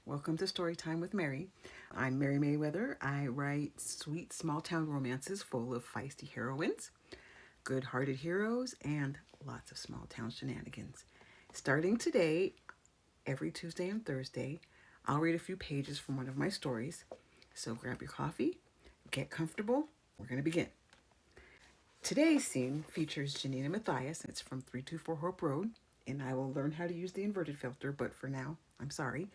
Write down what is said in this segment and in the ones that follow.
Welcome to Storytime with Merri. I'm Merri Mayweather. I write sweet small town romances full of feisty heroines, good hearted heroes, and lots of small town shenanigans. Starting today, every Tuesday and Thursday, I'll read a few pages from one of my stories. So grab your coffee, get comfortable. We're going to begin. Today's scene features Janine and Matthias. It's from 324 Hope Road, and I will learn how to use the inverted filter, but for now, I'm sorry.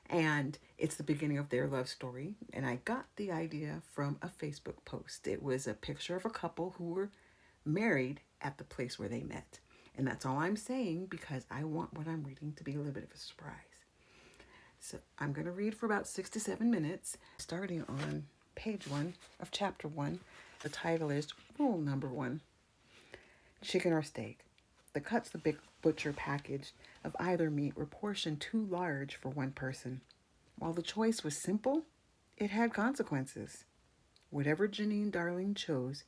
And it's the beginning of their love story, and I got the idea from a Facebook post. It was a picture of a couple who were married at the place where they met. And that's all I'm saying because I want what I'm reading to be a little bit of a surprise. So I'm going to read for about 6 to 7 minutes, starting on page 1 of chapter 1. The title is Rule Number 1, Chicken or Steak. The cuts the big butcher package of either meat were portioned too large for one person. While the choice was simple, it had consequences. Whatever Janine Darling chose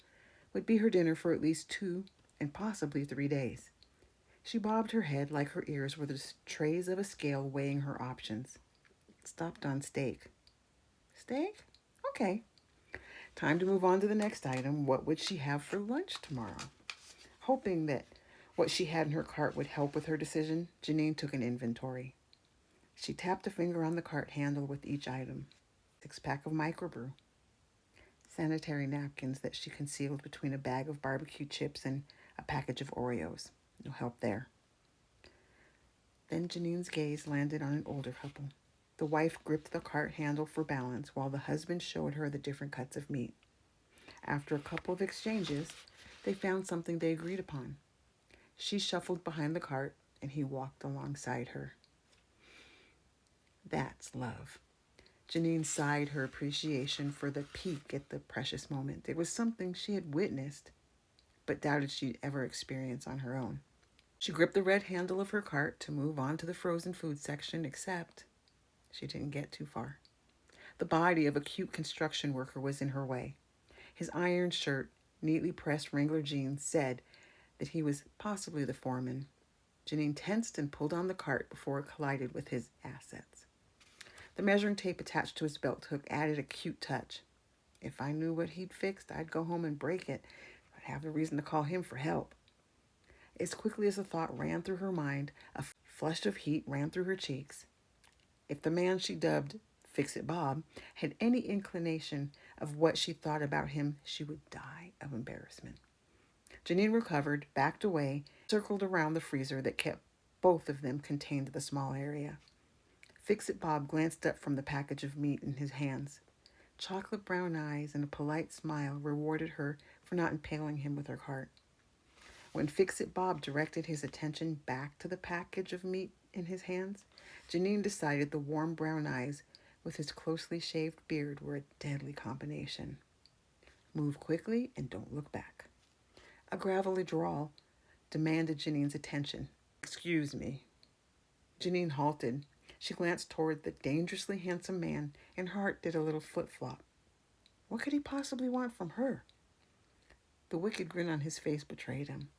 would be her dinner for at least 2 and possibly 3 days. She bobbed her head like her ears were the trays of a scale weighing her options. It stopped on steak. Steak? Okay. Time to move on to the next item. What would she have for lunch tomorrow? Hoping that what she had in her cart would help with her decision, Janine took an inventory. She tapped a finger on the cart handle with each item. 6-pack of microbrew. Sanitary napkins that she concealed between a bag of barbecue chips and a package of Oreos. No help there. Then Janine's gaze landed on an older couple. The wife gripped the cart handle for balance while the husband showed her the different cuts of meat. After a couple of exchanges, they found something they agreed upon. She shuffled behind the cart, and he walked alongside her. That's love. Janine sighed her appreciation for the peek at the precious moment. It was something she had witnessed, but doubted she'd ever experience on her own. She gripped the red handle of her cart to move on to the frozen food section, except she didn't get too far. The body of a cute construction worker was in her way. His iron shirt, neatly pressed Wrangler jeans said that he was possibly the foreman. Janine tensed and pulled on the cart before it collided with his assets. The measuring tape attached to his belt hook added a cute touch. If I knew what he'd fixed, I'd go home and break it. I'd have the reason to call him for help. As quickly as the thought ran through her mind, a flush of heat ran through her cheeks. If the man she dubbed Fix-It Bob had any inclination of what she thought about him, she would die of embarrassment. Janine recovered, backed away, circled around the freezer that kept both of them contained to the small area. Fix-It Bob glanced up from the package of meat in his hands. Chocolate brown eyes and a polite smile rewarded her for not impaling him with her cart. When Fix-It Bob directed his attention back to the package of meat in his hands, Janine decided the warm brown eyes with his closely shaved beard were a deadly combination. Move quickly and don't look back. A gravelly drawl demanded Janine's attention. Excuse me. Janine halted. She glanced toward the dangerously handsome man, and her heart did a little flip-flop. What could he possibly want from her? The wicked grin on his face betrayed him.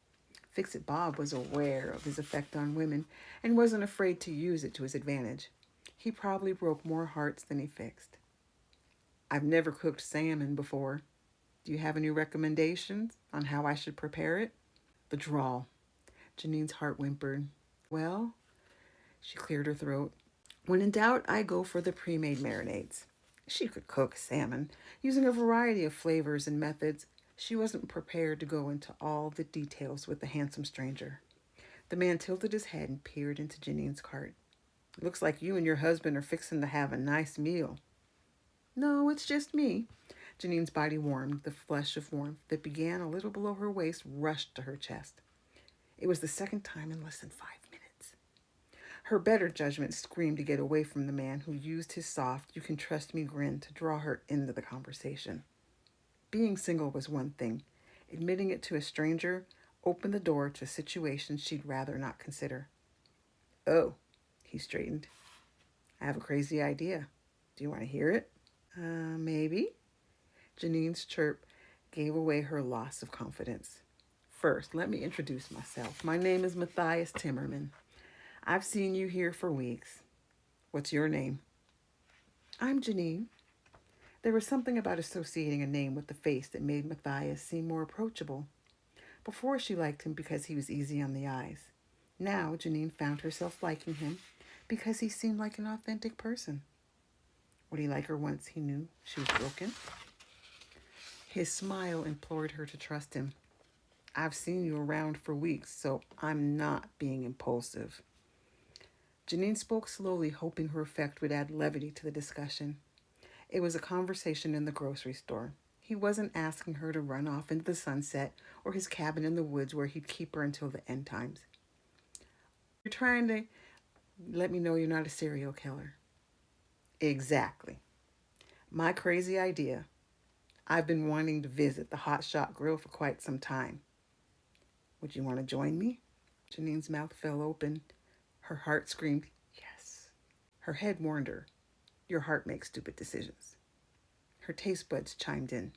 Fix-It Bob was aware of his effect on women and wasn't afraid to use it to his advantage. He probably broke more hearts than he fixed. I've never cooked salmon before. Do you have any recommendations on how I should prepare it? The drawl. Janine's heart whimpered. Well, she cleared her throat. When in doubt, I go for the pre-made marinades. She could cook salmon using a variety of flavors and methods. She wasn't prepared to go into all the details with the handsome stranger. The man tilted his head and peered into Janine's cart. Looks like you and your husband are fixing to have a nice meal. No, it's just me. Janine's body warmed. The flush of warmth that began a little below her waist rushed to her chest. It was the second time in less than 5 minutes. Her better judgment screamed to get away from the man who used his soft, you can trust me grin to draw her into the conversation. Being single was one thing. Admitting it to a stranger opened the door to situations she'd rather not consider. Oh, he straightened. I have a crazy idea. Do you want to hear it? Maybe. Janine's chirp gave away her loss of confidence. First, let me introduce myself. My name is Matthias Timmerman. I've seen you here for weeks. What's your name? I'm Janine. There was something about associating a name with the face that made Matthias seem more approachable. Before, she liked him because he was easy on the eyes. Now, Janine found herself liking him because he seemed like an authentic person. Would he like her once he knew she was broken? His smile implored her to trust him. I've seen you around for weeks, so I'm not being impulsive. Janine spoke slowly, hoping her effect would add levity to the discussion. It was a conversation in the grocery store. He wasn't asking her to run off into the sunset or his cabin in the woods where he'd keep her until the end times. You're trying to let me know you're not a serial killer. Exactly. My crazy idea. I've been wanting to visit the Hot Shot Grill for quite some time. Would you want to join me? Janine's mouth fell open. Her heart screamed, yes. Her head warned her, your heart makes stupid decisions. Her taste buds chimed in.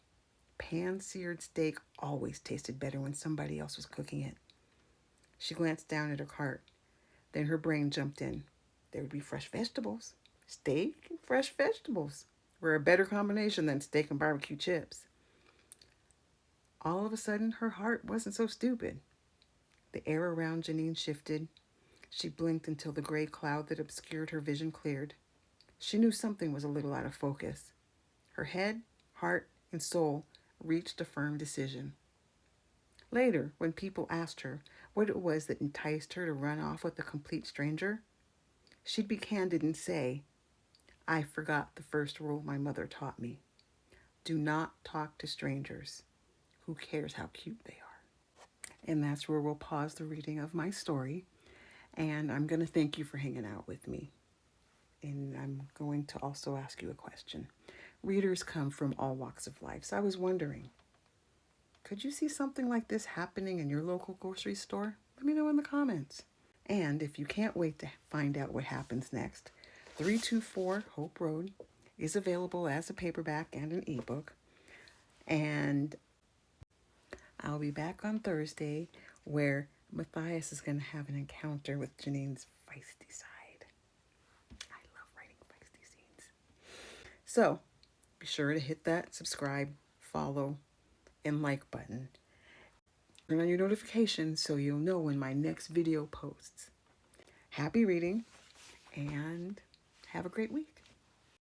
Pan-seared steak always tasted better when somebody else was cooking it. She glanced down at her cart. Then her brain jumped in. There would be fresh vegetables. Steak and fresh vegetables were a better combination than steak and barbecue chips. All of a sudden, her heart wasn't so stupid. The air around Janine shifted. She blinked until the gray cloud that obscured her vision cleared. She knew something was a little out of focus. Her head, heart, and soul reached a firm decision. Later, when people asked her what it was that enticed her to run off with a complete stranger, she'd be candid and say, I forgot the first rule my mother taught me. Do not talk to strangers. Who cares how cute they are? And that's where we'll pause the reading of my story. And I'm going to thank you for hanging out with me. And I'm going to also ask you a question. Readers come from all walks of life, so I was wondering, could you see something like this happening in your local grocery store? Let me know in the comments. And if you can't wait to find out what happens next, 324 Hope Road is available as a paperback and an ebook. And I'll be back on Thursday where Matthias is going to have an encounter with Janine's feisty side. I love writing feisty scenes. So be sure to hit that subscribe, follow, and like button. Turn on your notifications so you'll know when my next video posts. Happy reading and have a great week.